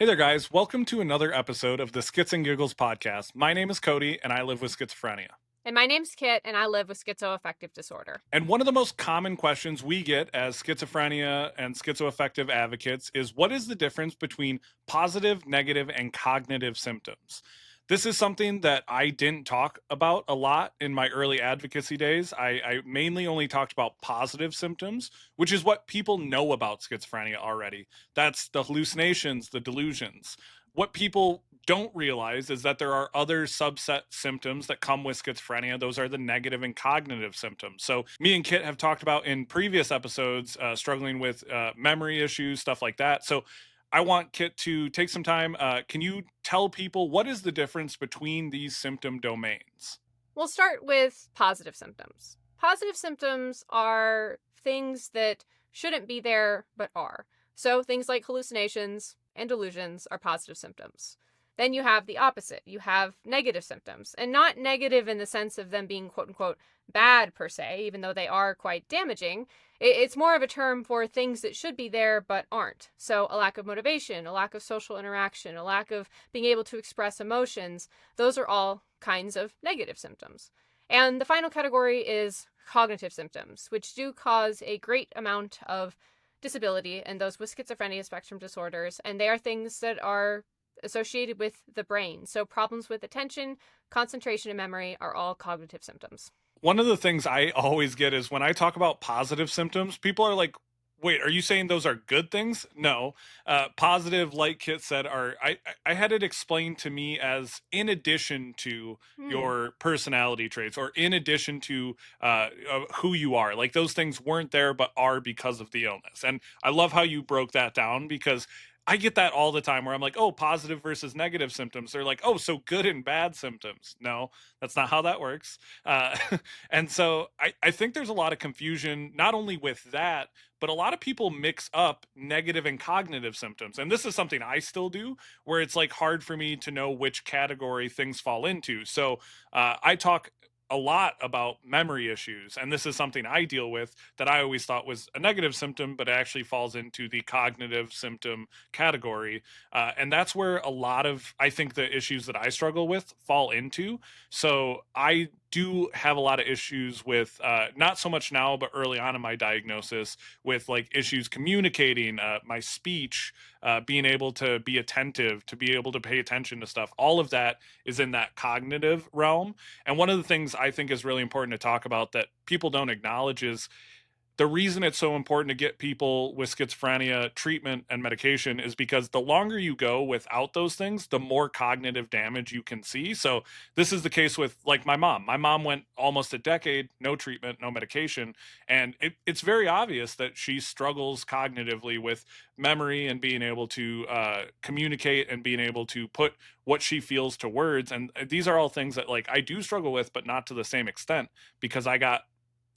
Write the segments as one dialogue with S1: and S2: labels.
S1: Hey there, guys. Welcome to another episode of the Schiz and Giggles podcast. My name is Kody, and I live with schizophrenia.
S2: And my name's Kit, and I live with schizoaffective disorder.
S1: And one of the most common questions we get as schizophrenia and schizoaffective advocates is what is the difference between positive, negative, and cognitive symptoms? This is something that I didn't talk about a lot in my early advocacy days. I mainly only talked about positive symptoms, which is what people know about schizophrenia already. That's the hallucinations, the delusions. What people don't realize is that there are other subset symptoms that come with schizophrenia. Those are the negative and cognitive symptoms. So, me and Kit have talked about in previous episodes struggling with memory issues, stuff like that. So, I want Kit to take some time. Can you tell people what is the difference between these symptom domains?
S2: We'll start with positive symptoms. Positive symptoms are things that shouldn't be there but are. So things like hallucinations and delusions are positive symptoms. Then you have the opposite. You have negative symptoms, and not negative in the sense of them being quote unquote bad per se, even though they are quite damaging. It's more of a term for things that should be there but aren't. So a lack of motivation, a lack of social interaction, a lack of being able to express emotions, those are all kinds of negative symptoms. And the final category is cognitive symptoms, which do cause a great amount of disability in those with schizophrenia spectrum disorders, and they are things that are associated with the brain. So problems with attention, concentration, and memory are all cognitive symptoms.
S1: One of the things I always get is when I talk about positive symptoms, people are like, wait, are you saying those are good things? No. Positive, like Kit said, are I had it explained to me as in addition to
S2: Hmm.
S1: your personality traits or in addition to who you are. Like those things weren't there but are because of the illness. And I love how you broke that down because I get that all the time where I'm like, oh, positive versus negative symptoms. They're like, oh, so good and bad symptoms. No, that's not how that works. Uh, and so I think there's a lot of confusion, not only with that, but a lot of people mix up negative and cognitive symptoms. And this is something I still do, where it's like hard for me to know which category things fall into. So I talk a lot about memory issues. And this is something I deal with that I always thought was a negative symptom, but it actually falls into the cognitive symptom category. And that's where a lot of, I think, the issues that I struggle with fall into. So I do have a lot of issues with not so much now, but early on in my diagnosis with like issues communicating, my speech, being able to be attentive, to be able to pay attention to stuff. All of that is in that cognitive realm. And one of the things I think is really important to talk about that people don't acknowledge is the reason it's so important to get people with schizophrenia treatment and medication is because the longer you go without those things, the more cognitive damage you can see. So this is the case with like my mom. My mom went almost a decade, no treatment, no medication, and it's very obvious that she struggles cognitively with memory and being able to communicate and being able to put what she feels to words. And these are all things that like I do struggle with, but not to the same extent because I got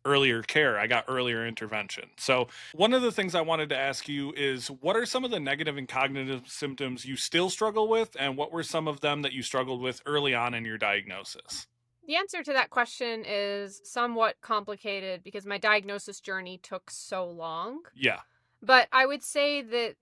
S1: earlier care. I got earlier intervention. So, one of the things I wanted to ask you is what are some of the negative and cognitive symptoms you still struggle with? And what were some of them that you struggled with early on in your diagnosis?
S2: The answer to that question is somewhat complicated because my diagnosis journey took so long.
S1: Yeah.
S2: But I would say that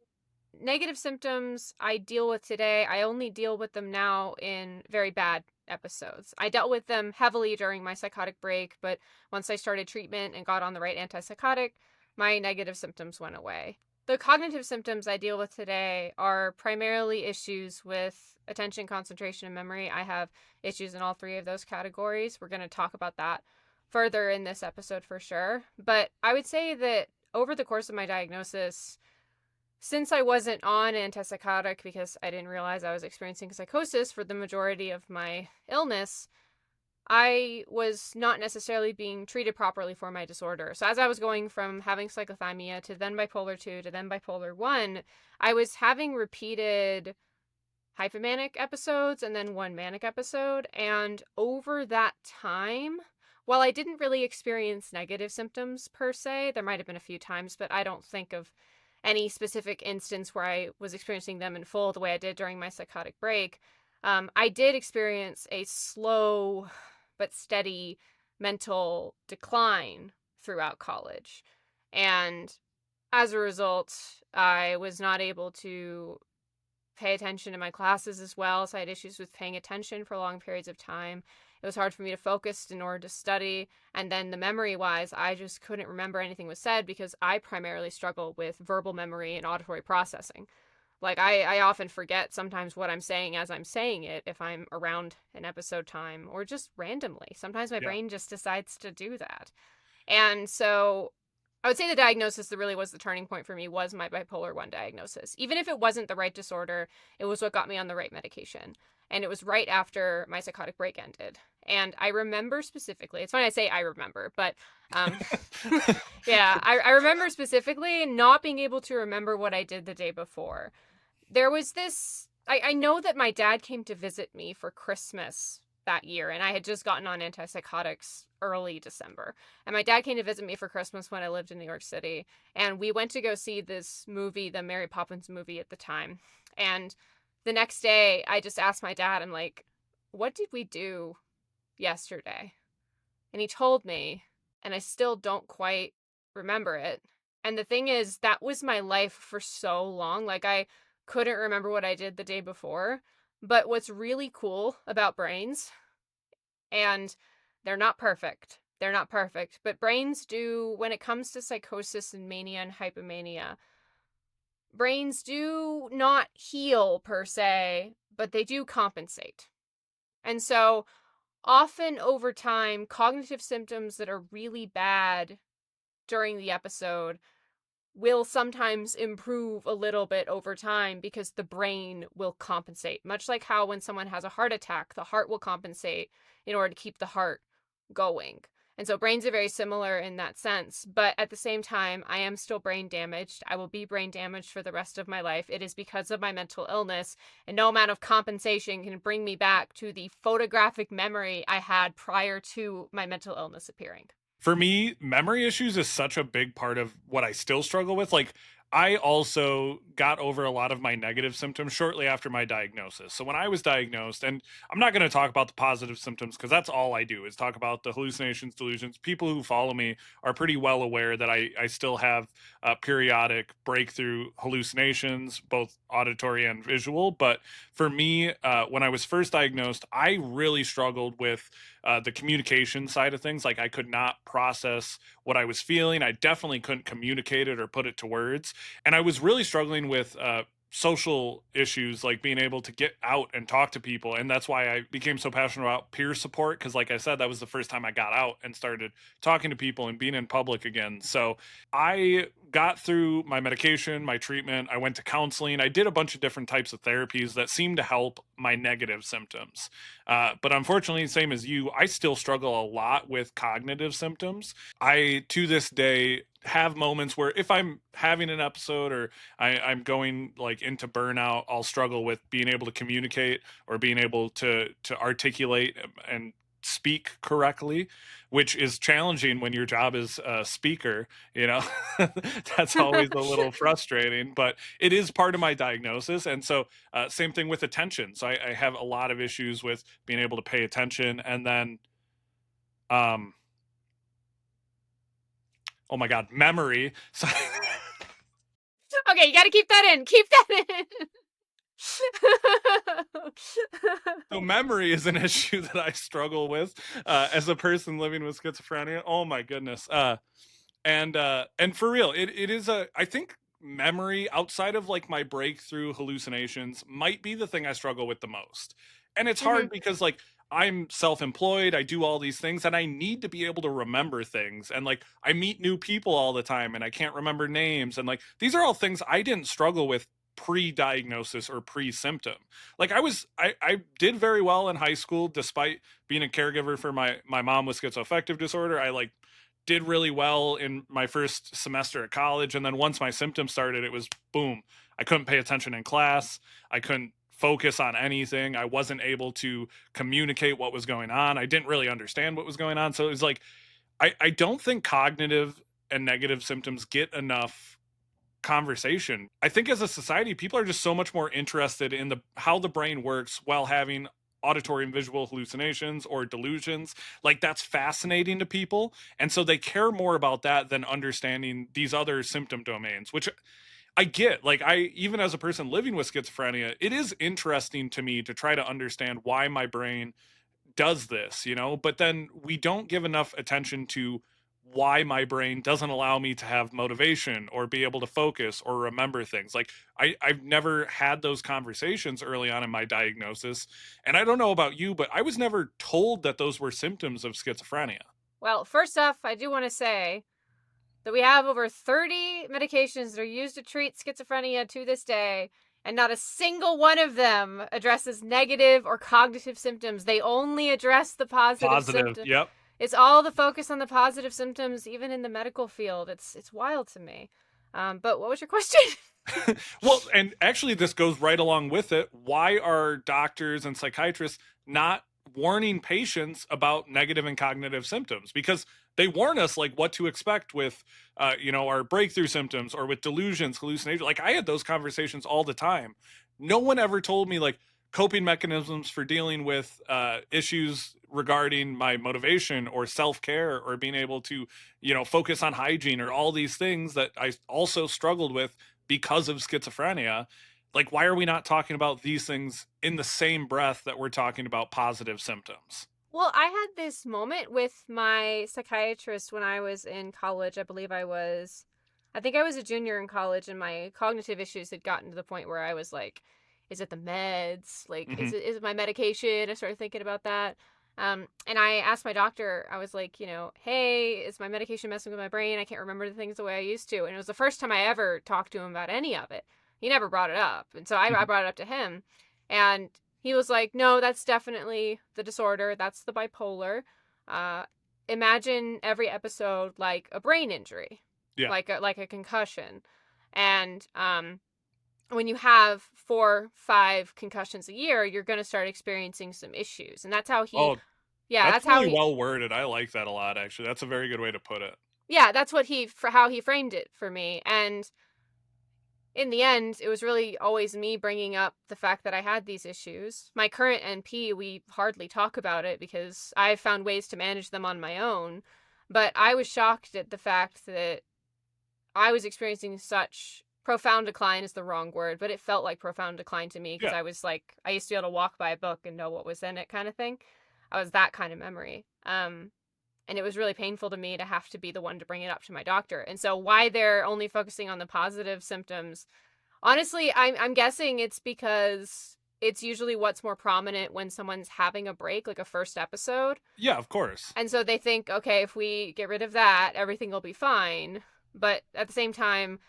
S2: negative symptoms I deal with today, I only deal with them now in very bad episodes. I dealt with them heavily during my psychotic break, but once I started treatment and got on the right antipsychotic, my negative symptoms went away. The cognitive symptoms I deal with today are primarily issues with attention, concentration, and memory. I have issues in all three of those categories. We're going to talk about that further in this episode for sure. But I would say that over the course of my diagnosis, since I wasn't on antipsychotic because I didn't realize I was experiencing psychosis for the majority of my illness, I was not necessarily being treated properly for my disorder. So as I was going from having cyclothymia to then bipolar 2 to then bipolar 1, I was having repeated hypomanic episodes and then one manic episode. And over that time, while I didn't really experience negative symptoms per se, there might have been a few times, but I don't think of any specific instance where I was experiencing them in full the way I did during my psychotic break. I did experience a slow but steady mental decline throughout college. And as a result, I was not able to pay attention to my classes as well. So I had issues with paying attention for long periods of time. It was hard for me to focus in order to study. And then the memory wise, I just couldn't remember anything was said because I primarily struggle with verbal memory and auditory processing. Like I often forget sometimes what I'm saying as I'm saying it if I'm around an episode time or just randomly. Sometimes my
S1: Yeah.
S2: brain just decides to do that. And so I would say the diagnosis that really was the turning point for me was my bipolar 1 diagnosis. Even if it wasn't the right disorder, it was what got me on the right medication. And it was right after my psychotic break ended. And I remember specifically, it's funny I say I remember, but um, yeah, I remember specifically not being able to remember what I did the day before. There was this, I know that my dad came to visit me for Christmas that year, and I had just gotten on antipsychotics early December. And my dad came to visit me for Christmas when I lived in New York City. And we went to go see this movie, the Mary Poppins movie at the time. And the next day, I just asked my dad, I'm like, what did we do yesterday? And he told me, and I still don't quite remember it. And the thing is, that was my life for so long. Like, I couldn't remember what I did the day before. But what's really cool about brains, and they're not perfect. They're not perfect, but brains do, when it comes to psychosis and mania and hypomania, brains do not heal per se, but they do compensate. And so often over time, cognitive symptoms that are really bad during the episode will sometimes improve a little bit over time because the brain will compensate. Much like how when someone has a heart attack, the heart will compensate in order to keep the heart going. And so brains are very similar in that sense. But at the same time, I am still brain damaged. I will be brain damaged for the rest of my life. It is because of my mental illness, and no amount of compensation can bring me back to the photographic memory I had prior to my mental illness appearing.
S1: For me, memory issues is such a big part of what I still struggle with. Like, I also got over a lot of my negative symptoms shortly after my diagnosis. So when I was diagnosed, and I'm not going to talk about the positive symptoms because that's all I do is talk about the hallucinations, delusions. People who follow me are pretty well aware that I still have periodic breakthrough hallucinations, both auditory and visual. But for me, when I was first diagnosed, I really struggled with the communication side of things. Like, I could not process what I was feeling. I definitely couldn't communicate it or put it to words. And I was really struggling with social issues, like being able to get out and talk to people. And that's why I became so passionate about peer support. Cause, like I said, that was the first time I got out and started talking to people and being in public again. So I got through my medication, my treatment. I went to counseling. I did a bunch of different types of therapies that seemed to help my negative symptoms. But unfortunately, same as you, I still struggle a lot with cognitive symptoms. I, to this day, have moments where if I'm having an episode or I'm going like into burnout, I'll struggle with being able to communicate or being able to articulate and speak correctly, which is challenging when your job is a speaker, you know. That's always a little frustrating, but it is part of my diagnosis. And so same thing with attention. So I have a lot of issues with being able to pay attention. And then um oh my god, memory. So
S2: Okay, you got to keep that in. Keep that in.
S1: so memory is an issue that I struggle with as a person living with schizophrenia. Oh my goodness. And for real, it is a, I think memory outside of like my breakthrough hallucinations might be the thing I struggle with the most. And it's hard
S2: Mhm.
S1: because like I'm self-employed, I do all these things and I need to be able to remember things, and like I meet new people all the time and I can't remember names, and like these are all things I didn't struggle with pre-diagnosis or pre-symptom. Like I did very well in high school despite being a caregiver for my mom with schizoaffective disorder. I like did really well in my first semester at college, and then once my symptoms started, it was boom. I couldn't pay attention in class. I couldn't focus on anything. I wasn't able to communicate what was going on. I didn't really understand what was going on. So it was like I don't think cognitive and negative symptoms get enough conversation. I think as a society, people are just so much more interested in the how the brain works while having auditory and visual hallucinations or delusions. Like, that's fascinating to people, and so they care more about that than understanding these other symptom domains, which I get, like, I even as a person living with schizophrenia, it is interesting to me to try to understand why my brain does this, you know? But then we don't give enough attention to why my brain doesn't allow me to have motivation or be able to focus or remember things. Like I've never had those conversations early on in my diagnosis. And I don't know about you, but I was never told that those were symptoms of schizophrenia.
S2: Well, first off, I do want to say that we have over 30 medications that are used to treat schizophrenia to this day, and not a single one of them addresses negative or cognitive symptoms. They only address the positive
S1: Positive.
S2: symptoms.
S1: Yep.
S2: It's all the focus on the positive symptoms, even in the medical field. It's wild to me. But what was your question?
S1: Well, and actually, this goes right along with it. Why are doctors and psychiatrists not warning patients about negative and cognitive symptoms? Because they warn us like what to expect with, our breakthrough symptoms or with delusions, hallucinations. Like I had those conversations all the time. No one ever told me like coping mechanisms for dealing with issues regarding my motivation or self-care or being able to focus on hygiene or all these things that I also struggled with because of schizophrenia. Like, why are we not talking about these things in the same breath that we're talking about positive symptoms?
S2: Well, I had this moment with my psychiatrist when I was in college. I think I was a junior in college, and my cognitive issues had gotten to the point where I was like, is it the meds? Like,
S1: Hmm.
S2: is it my medication? I started thinking about that. And I asked my doctor, I was like, hey, is my medication messing with my brain? I can't remember the things the way I used to. And it was the first time I ever talked to him about any of it. He never brought it up. And so I
S1: Hmm.
S2: brought it up to him. And he was like, no, that's definitely the disorder. That's the bipolar. Uh, Imagine every episode like a brain injury,
S1: Yeah.
S2: like a concussion. And when you have 4, 5 concussions a year, you're going to start experiencing some issues. And that's how he,
S1: Oh,
S2: yeah,
S1: that's
S2: that's how
S1: really
S2: he,
S1: well worded. I like that a lot, actually. That's a very good way to put it.
S2: yeah, that's what he, for how he framed it for me. And in the end, it was really always me bringing up the fact that I had these issues. My current NP, we hardly talk about it because I've found ways to manage them on my own. But I was shocked at the fact that I was experiencing such profound decline is the wrong word, but it felt like profound decline to me because
S1: Yeah.
S2: I was like, I used to be able to walk by a book and know what was in it kind of thing. I was that kind of memory. And it was really painful to me to have to be the one to bring it up to my doctor. And so why they're only focusing on the positive symptoms, honestly, I'm guessing it's because it's usually what's more prominent when someone's having a break, like a first episode.
S1: Yeah, of course.
S2: And so they think, okay, if we get rid of that, everything will be fine. But at the same time,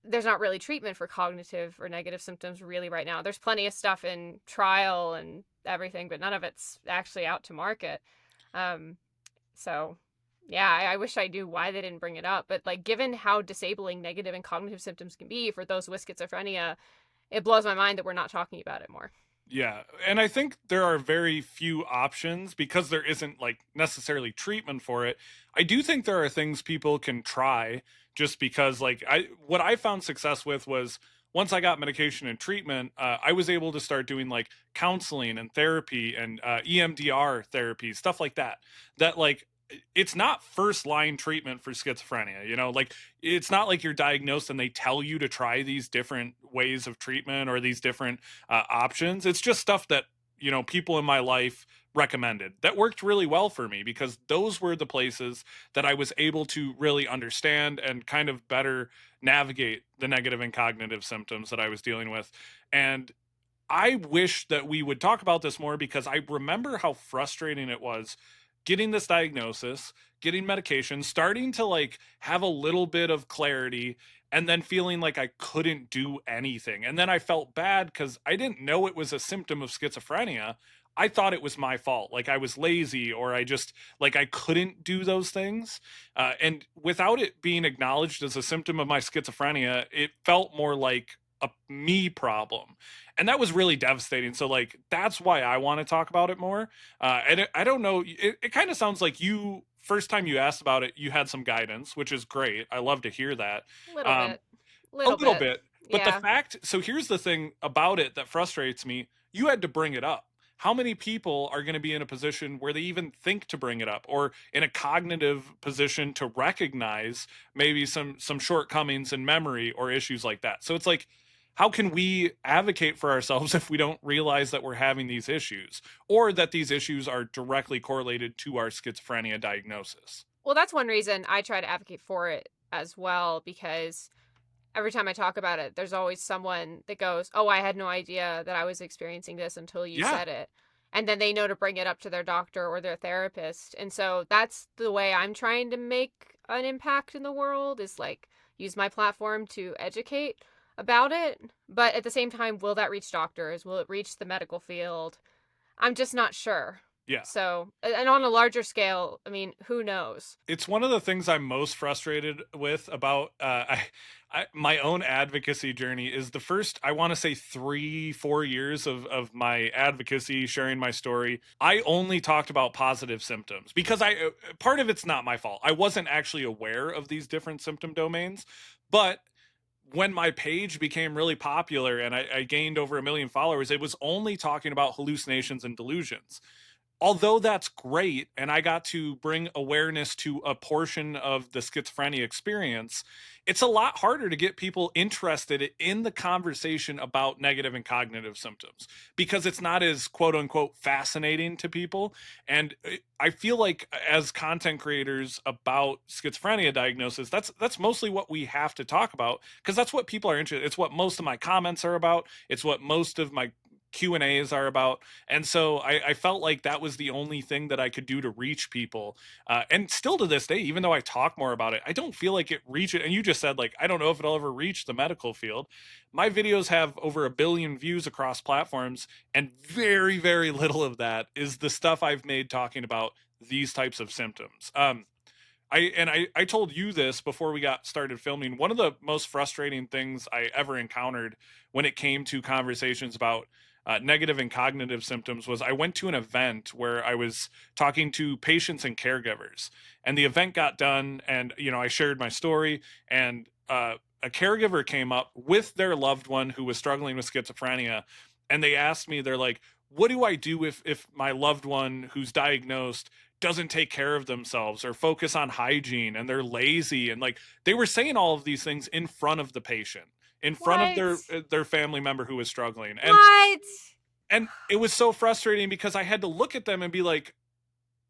S2: there's not really treatment for cognitive or negative symptoms really right now. There's plenty of stuff in trial and everything, but none of it's actually out to market. Um, so yeah, I wish I knew why they didn't bring it up. But like, given how disabling negative and cognitive symptoms can be for those with schizophrenia, it blows my mind that we're not talking about it more.
S1: Yeah, and I think there are very few options because there isn't like necessarily treatment for it. I do think there are things people can try just because like I what I found success with was once I got medication and treatment, I was able to start doing like counseling and therapy and EMDR therapy, stuff like that. That like it's not first line treatment for schizophrenia, like it's not like you're diagnosed and they tell you to try these different ways of treatment or these different options. It's just stuff that people in my life recommended that worked really well for me because those were the places that I was able to really understand and kind of better navigate the negative and cognitive symptoms that I was dealing with. And I wish that we would talk about this more because I remember how frustrating it was getting this diagnosis, getting medication, starting to like have a little bit of clarity, and then feeling like I couldn't do anything. And then I felt bad because I didn't know it was a symptom of schizophrenia. I thought it was my fault. Like I was lazy or I just like I couldn't do those things. And without it being acknowledged as a symptom of my schizophrenia, it felt more like a me problem. And that was really devastating. So like that's why I want to talk about it more. I don't know. It kind of sounds like you first time you asked about it, you had some guidance, which is great. I love to hear that.
S2: Little
S1: Um,
S2: bit,
S1: a
S2: little
S1: little
S2: bit.
S1: bit, but the
S2: Yeah.
S1: fact. So here's the thing about it that frustrates me. You had to bring it up. how many people are going to be in a position where they even think to bring it up, or in a cognitive position to recognize maybe some shortcomings in memory or issues like that? So it's like, how can we advocate for ourselves if we don't realize that we're having these issues, or that these issues are directly correlated to our schizophrenia diagnosis?
S2: Well, that's one reason I try to advocate for it as well, because every time I talk about it, there's always someone that goes, "Oh, I had no idea that I was experiencing this until you
S1: Yeah.
S2: said it." And then they know to bring it up to their doctor or their therapist. And so that's the way I'm trying to make an impact in the world, is like use my platform to educate about it. But at the same time, will that reach doctors? Will it reach the medical field? I'm just not sure.
S1: Yeah.
S2: So, and on a larger scale, I mean, who knows?
S1: It's one of the things I'm most frustrated with about my own advocacy journey is the first, I want to say 3 4 years of my advocacy, sharing my story. I only talked about positive symptoms because part of it's not my fault. I wasn't actually aware of these different symptom domains, but when my page became really popular and I gained over 1 million followers, it was only talking about hallucinations and delusions. Although that's great, and I got to bring awareness to a portion of the schizophrenia experience, it's a lot harder to get people interested in the conversation about negative and cognitive symptoms because it's not as quote unquote fascinating to people. And I feel like as content creators about schizophrenia diagnosis, that's mostly what we have to talk about because that's what people are interested. It's what most of my comments are about. It's what most of my Q&As are about. And so I felt like that was the only thing that I could do to reach people. And still to this day, even though I talk more about it, I don't feel like it reaches. And you just said, like, I don't know if it'll ever reach the medical field. My videos have over 1 billion views across platforms, and very, very little of that is the stuff I've made talking about these types of symptoms. I told you this before we got started filming. One of the most frustrating things I ever encountered when it came to conversations about negative and cognitive symptoms was I went to an event where I was talking to patients and caregivers, and the event got done, and I shared my story, and a caregiver came up with their loved one who was struggling with schizophrenia, and they asked me, they're like, "What do I do if my loved one who's diagnosed doesn't take care of themselves or focus on hygiene and they're lazy?" And like they were saying all of these things in front of the patient, in front of
S2: What?
S1: their family member who was struggling.
S2: What?
S1: And it was so frustrating because I had to look at them and be like,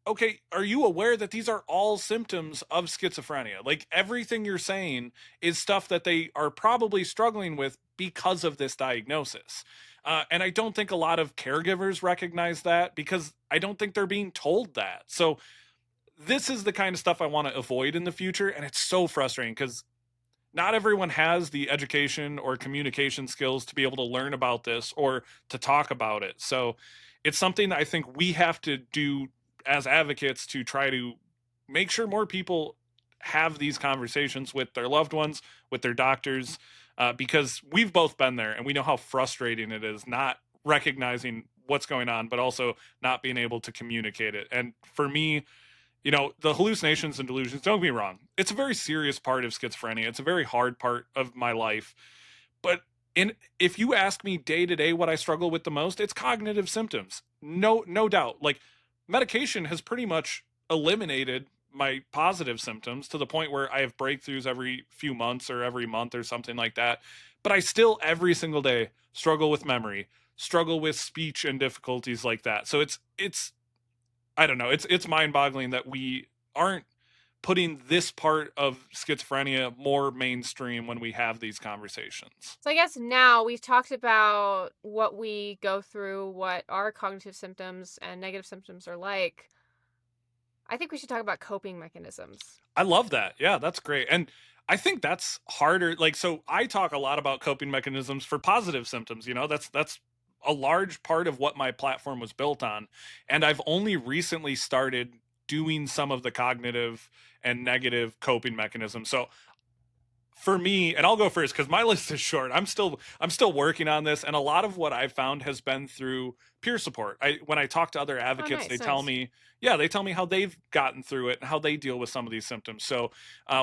S1: "Okay, are you aware that these are all symptoms of schizophrenia? Like everything you're saying is stuff that they are probably struggling with because of this diagnosis." And I don't think a lot of caregivers recognize that because I don't think they're being told that. So this is the kind of stuff I want to avoid in the future. And it's so frustrating because not everyone has the education or communication skills to be able to learn about this or to talk about it. So it's something that I think we have to do as advocates to try to make sure more people have these conversations with their loved ones, with their doctors, because we've both been there and we know how frustrating it is not recognizing what's going on, but also not being able to communicate it. And for me, the hallucinations and delusions, don't get me wrong, it's a very serious part of schizophrenia. It's a very hard part of my life. But if you ask me day to day what I struggle with the most, it's cognitive symptoms. No doubt. Like medication has pretty much eliminated my positive symptoms to the point where I have breakthroughs every few months or every month or something like that. But I still every single day struggle with memory, struggle with speech and difficulties like that. So it's I don't know. It's mind-boggling that we aren't putting this part of schizophrenia more mainstream when we have these conversations.
S2: So I guess now we've talked about what we go through, what our cognitive symptoms and negative symptoms are like. I think we should talk about coping mechanisms.
S1: I love that. Yeah, that's great. And I think that's harder. Like, so I talk a lot about coping mechanisms for positive symptoms. That's a large part of what my platform was built on. And I've only recently started doing some of the cognitive and negative coping mechanisms. So For me, and I'll go first because my list is short. I'm still working on this, and a lot of what I've found has been through peer support. When I talk to other
S2: Oh,
S1: advocates, they
S2: nice,
S1: tell
S2: nice.
S1: me, yeah, they tell me how they've gotten through it and how they deal with some of these symptoms. So,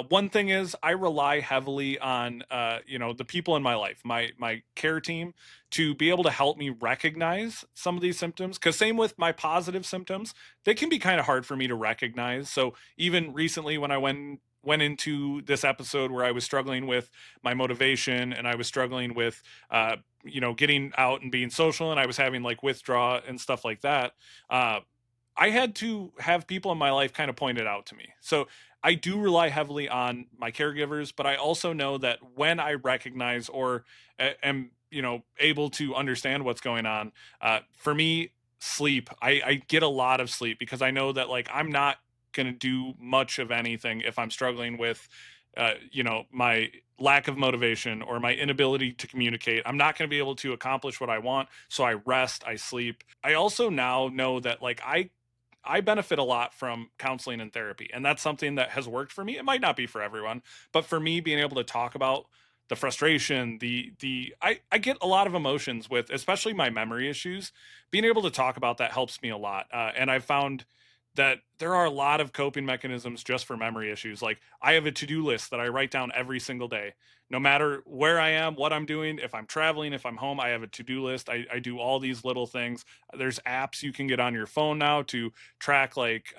S1: one thing is, I rely heavily on the people in my life, my care team, to be able to help me recognize some of these symptoms. Because same with my positive symptoms, they can be kind of hard for me to recognize. So even recently, when I went into this episode where I was struggling with my motivation and I was struggling with getting out and being social, and I was having like withdraw and stuff like that. uh I had to have people in my life kind of point it out to me. So I do rely heavily on my caregivers, but I also know that when I recognize or am able to understand what's going on, for me, sleep. I get a lot of sleep because I know that like I'm not going to do much of anything if I'm struggling with my lack of motivation or my inability to communicate. I'm not going to be able to accomplish what I want, so I rest, I sleep. I also now know that like I benefit a lot from counseling and therapy, and that's something that has worked for me. It might not be for everyone, but for me, being able to talk about the frustration, I get a lot of emotions with, especially my memory issues. Being able to talk about that helps me a lot, and I've found that there are a lot of coping mechanisms just for memory issues. Like I have a to-do list that I write down every single day. No matter where I am, what I'm doing, if I'm traveling, if I'm home, I have a to-do list. I do all these little things. There's apps you can get on your phone now to track like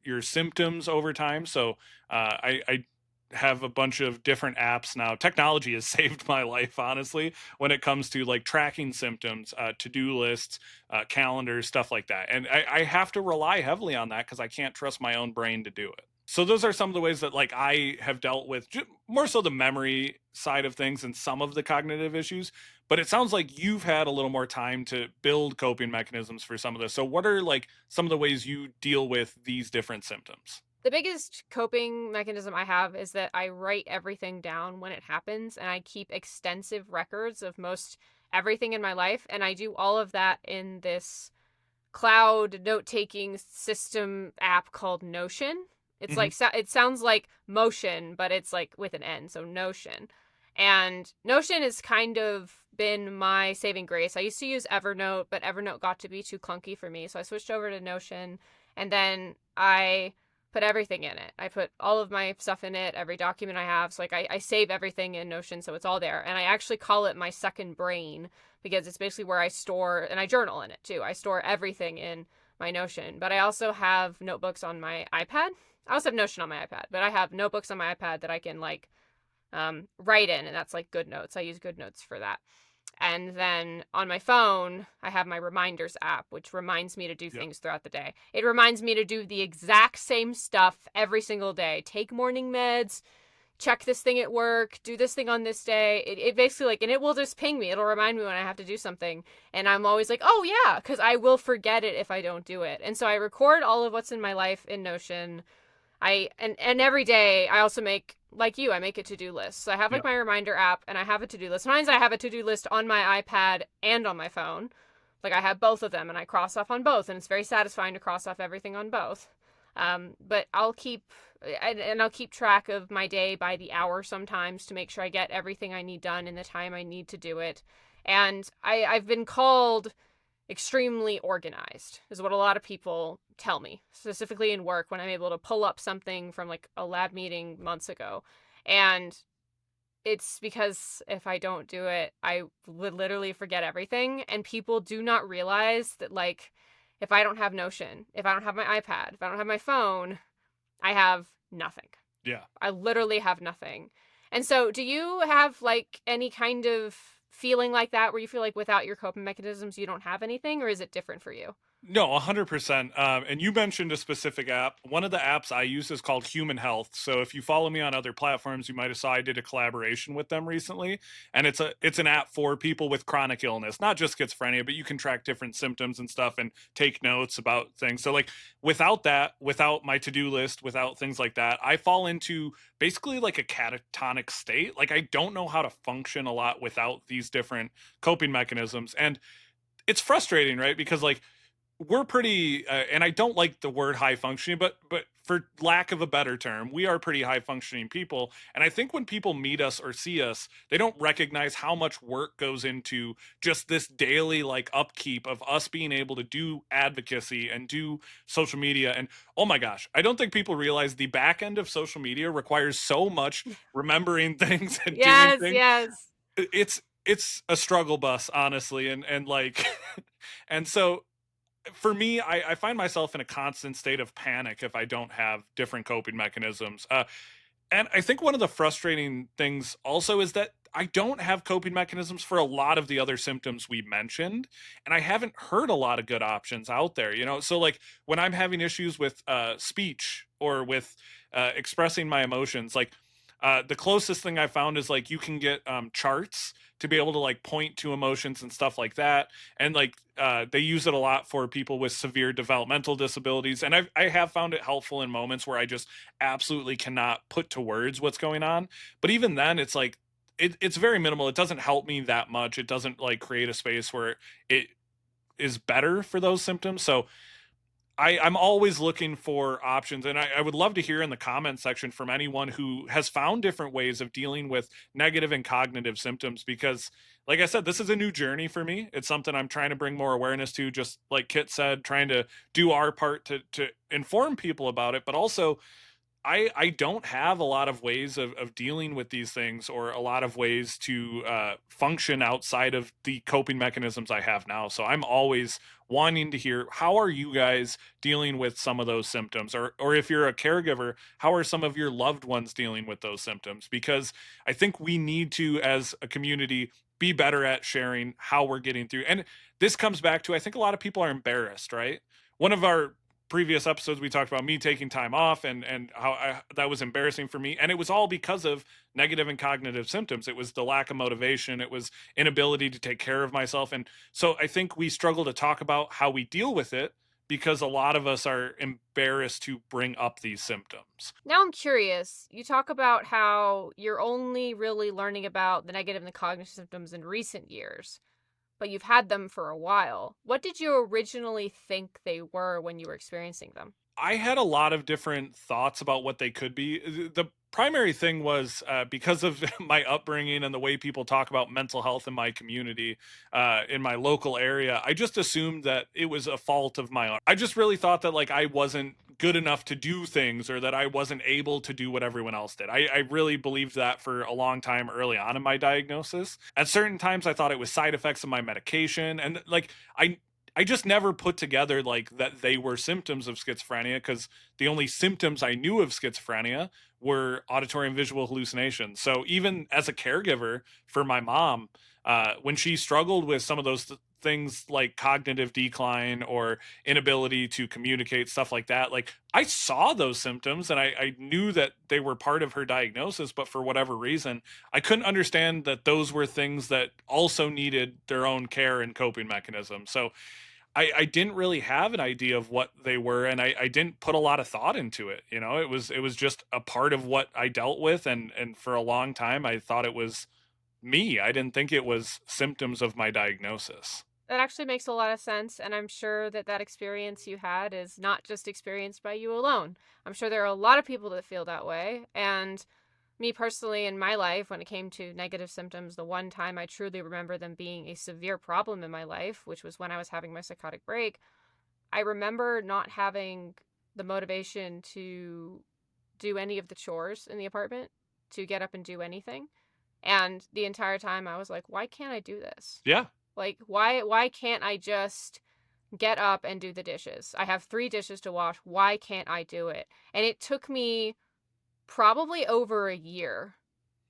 S1: your symptoms over time. So I have a bunch of different apps now. Technology has saved my life, honestly, when it comes to like tracking symptoms, to-do lists, calendars, stuff like that. And I have to rely heavily on that because I can't trust my own brain to do it. So those are some of the ways that like I have dealt with more so the memory side of things and some of the cognitive issues. But it sounds like you've had a little more time to build coping mechanisms for some of this. So what are like some of the ways you deal with these different symptoms?
S2: The biggest coping mechanism I have is that I write everything down when it happens, and I keep extensive records of most everything in my life, and I do all of that in this cloud note-taking system app called Notion. It's
S1: Hmm.
S2: like it sounds like motion, but it's like with an N, so Notion. And Notion has kind of been my saving grace. I used to use Evernote, but Evernote got to be too clunky for me, so I switched over to Notion, and then I put everything in it. I put all of my stuff in it, every document I have. So like I save everything in Notion, so it's all there. And I actually call it my second brain because it's basically where I store, and I journal in it too. I store everything in my Notion, but I also have notebooks on my iPad. I also have Notion on my iPad, but I have notebooks on my iPad that I can like write in, and that's like Good Notes. I use Good Notes for that. And then on my phone, I have my reminders app, which reminds me to do
S1: Yep.
S2: things throughout the day. It reminds me to do the exact same stuff every single day. Take morning meds, check this thing at work, do this thing on this day. It basically like, and it will just ping me. It'll remind me when I have to do something. And I'm always like, oh yeah, because I will forget it if I don't do it. And so I record all of what's in my life in Notion. And every day I also make, like you, I make a to-do list. So I have like
S1: Yep.
S2: my reminder app and I have a to-do list. Sometimes I have a to-do list on my iPad and on my phone. Like I have both of them and I cross off on both, and it's very satisfying to cross off everything on both. But I'll keep track of my day by the hour sometimes to make sure I get everything I need done in the time I need to do it. And I've been called extremely organized, is what a lot of people tell me, specifically in work when I'm able to pull up something from like a lab meeting months ago. And it's because if I don't do it, I would literally forget everything. And people do not realize that, like, if I don't have Notion, if I don't have my iPad, if I don't have my phone, I have nothing.
S1: Yeah.
S2: I literally have nothing. And so, do you have like any kind of feeling like that where you feel like without your coping mechanisms, you don't have anything, or is it different for you?
S1: No, 100%. And you mentioned a specific app. One of the apps I use is called Human Health. So if you follow me on other platforms, you might have saw I did a collaboration with them recently. And it's an app for people with chronic illness, not just schizophrenia, but you can track different symptoms and stuff and take notes about things. So like without that, without my to-do list, without things like that, I fall into basically like a catatonic state. Like I don't know how to function a lot without these different coping mechanisms. And it's frustrating, right? Because like we're pretty and I don't like the word high functioning, but for lack of a better term, we are pretty high functioning people. And I think when people meet us or see us, they don't recognize how much work goes into just this daily like upkeep of us being able to do advocacy and do social media. And oh my gosh, I don't think people realize the back end of social media requires so much remembering things and doing
S2: Yes,
S1: things.
S2: yes.
S1: It's a struggle bus, honestly. And like and so for me, I find myself in a constant state of panic if I don't have different coping mechanisms. And I think one of the frustrating things also is that I don't have coping mechanisms for a lot of the other symptoms we mentioned. And I haven't heard a lot of good options out there, you know? So, like, when I'm having issues with speech or with expressing my emotions, like, the closest thing I found is like you can get charts to be able to like point to emotions and stuff like that. And like they use it a lot for people with severe developmental disabilities. And I have found it helpful in moments where I just absolutely cannot put to words what's going on. But even then, it's like it's very minimal. It doesn't help me that much. It doesn't like create a space where it is better for those symptoms. So I'm always looking for options, and I would love to hear in the comment section from anyone who has found different ways of dealing with negative and cognitive symptoms. Because, like I said, this is a new journey for me. It's something I'm trying to bring more awareness to. Just like Kit said, trying to do our part to inform people about it, but also I don't have a lot of ways of dealing with these things or a lot of ways to function outside of the coping mechanisms I have now. So I'm always wanting to hear how are you guys dealing with some of those symptoms, or if you're a caregiver, how are some of your loved ones dealing with those symptoms? Because I think we need to, as a community, be better at sharing how we're getting through. And this comes back to I think a lot of people are embarrassed, right? One of our previous episodes we talked about me taking time off and how that was embarrassing for me, and it was all because of negative and cognitive symptoms. It was the lack of motivation, it was inability to take care of myself. And so I think we struggle to talk about how we deal with it because a lot of us are embarrassed to bring up these symptoms.
S2: Now I'm curious. You talk about how you're only really learning about the negative and the cognitive symptoms in recent years, but you've had them for a while. What did you originally think they were when you were experiencing them?
S1: I had a lot of different thoughts about what they could be. The primary thing was because of my upbringing and the way people talk about mental health in my community, in my local area. I just assumed that it was a fault of my own. I just really thought that like I wasn't good enough to do things or that I wasn't able to do what everyone else did. I really believed that for a long time early on in my diagnosis. At certain times, I thought it was side effects of my medication. And like, I just never put together like that they were symptoms of schizophrenia because the only symptoms I knew of schizophrenia were auditory and visual hallucinations. So even as a caregiver for my mom, when she struggled with some of those things like cognitive decline or inability to communicate, stuff like that, like I saw those symptoms and I knew that they were part of her diagnosis, but for whatever reason, I couldn't understand that those were things that also needed their own care and coping mechanisms. So I didn't really have an idea of what they were, and I didn't put a lot of thought into it. You know, it was just a part of what I dealt with, and for a long time I thought it was me. I didn't think it was symptoms of my diagnosis.
S2: That actually makes a lot of sense, and I'm sure that that experience you had is not just experienced by you alone. I'm sure there are a lot of people that feel that way, and me personally in my life, when it came to negative symptoms, the one time I truly remember them being a severe problem in my life, which was when I was having my psychotic break, I remember not having the motivation to do any of the chores in the apartment, to get up and do anything. And the entire time I was like, why can't I do this?
S1: Yeah.
S2: Like why can't I just get up and do the dishes? I have 3 dishes to wash. Why can't I do it? And it took me probably over a year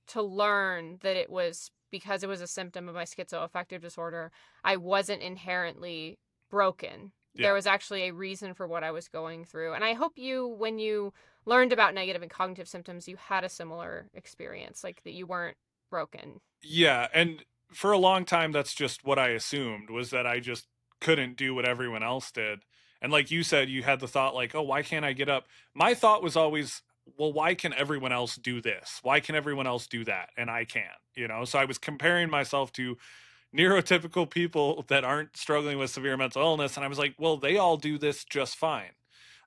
S2: to learn that it was because it was a symptom of my schizoaffective disorder. I wasn't inherently broken. There
S1: Yeah.
S2: was actually a reason for what I was going through. And I hope you, when you learned about negative and cognitive symptoms, you had a similar experience, like that you weren't broken.
S1: Yeah, and for a long time, that's just what I assumed was that I just couldn't do what everyone else did. And like you said, you had the thought like, "Oh, why can't I get up?" My thought was always, "Well, why can everyone else do this? Why can everyone else do that and I can't?" You know? So I was comparing myself to neurotypical people that aren't struggling with severe mental illness. And I was like, well, they all do this just fine.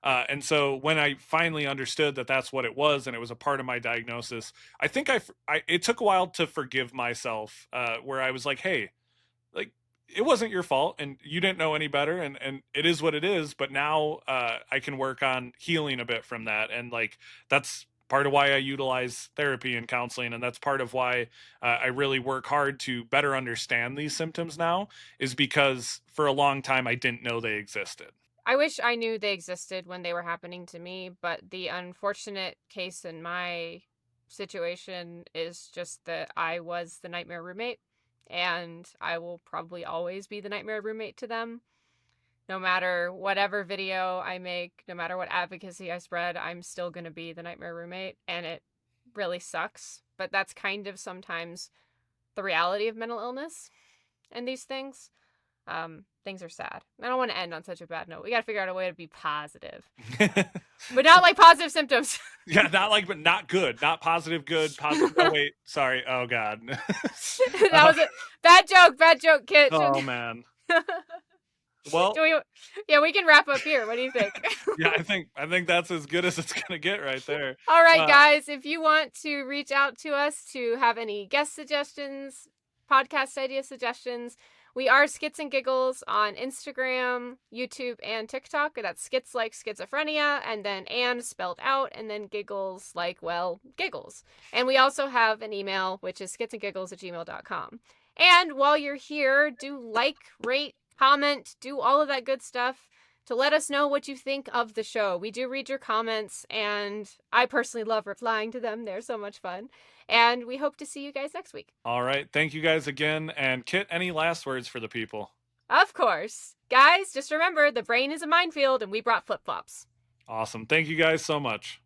S1: And so when I finally understood that that's what it was and it was a part of my diagnosis, I think it took a while to forgive myself, where I was like, hey, like, it wasn't your fault and you didn't know any better, and it is what it is. But now I can work on healing a bit from that, and like that's part of why I utilize therapy and counseling, and that's part of why I really work hard to better understand these symptoms now, is because for a long time I didn't know they existed.
S2: I wish I knew they existed when they were happening to me, but the unfortunate case in my situation is just that I was the nightmare roommate, and I will probably always be the nightmare roommate to them. No matter whatever video I make, no matter what advocacy I spread, I'm still going to be the nightmare roommate, and it really sucks. But that's kind of sometimes the reality of mental illness and these things. Things are sad. I don't want to end on such a bad note. We got to figure out a way to be positive, but not like positive symptoms.
S1: Yeah, not like, but not good, not positive, good, positive. Oh wait, sorry. Oh god.
S2: That was a bad joke. Bad joke, Kit.
S1: Oh man. Well,
S2: Do we? Yeah, we can wrap up here. What do you think?
S1: yeah, I think that's as good as it's gonna get right there.
S2: All right,
S1: Uh,
S2: guys. If you want to reach out to us to have any guest suggestions, podcast idea suggestions, we are Skits and Giggles on Instagram, YouTube, and TikTok. That's skits like schizophrenia, and then and spelled out, and then giggles like, well, giggles. And we also have an email, which is skitsandgiggles@gmail.com. And while you're here, do like, rate, comment, do all of that good stuff to let us know what you think of the show. We do read your comments, and I personally love replying to them. They're so much fun. And we hope to see you guys next week.
S1: all right, thank you guys again. And Kit, any last words for the people?
S2: Of course. Guys, just remember the brain is a minefield, and we brought flip flops.
S1: Awesome. Thank you guys so much.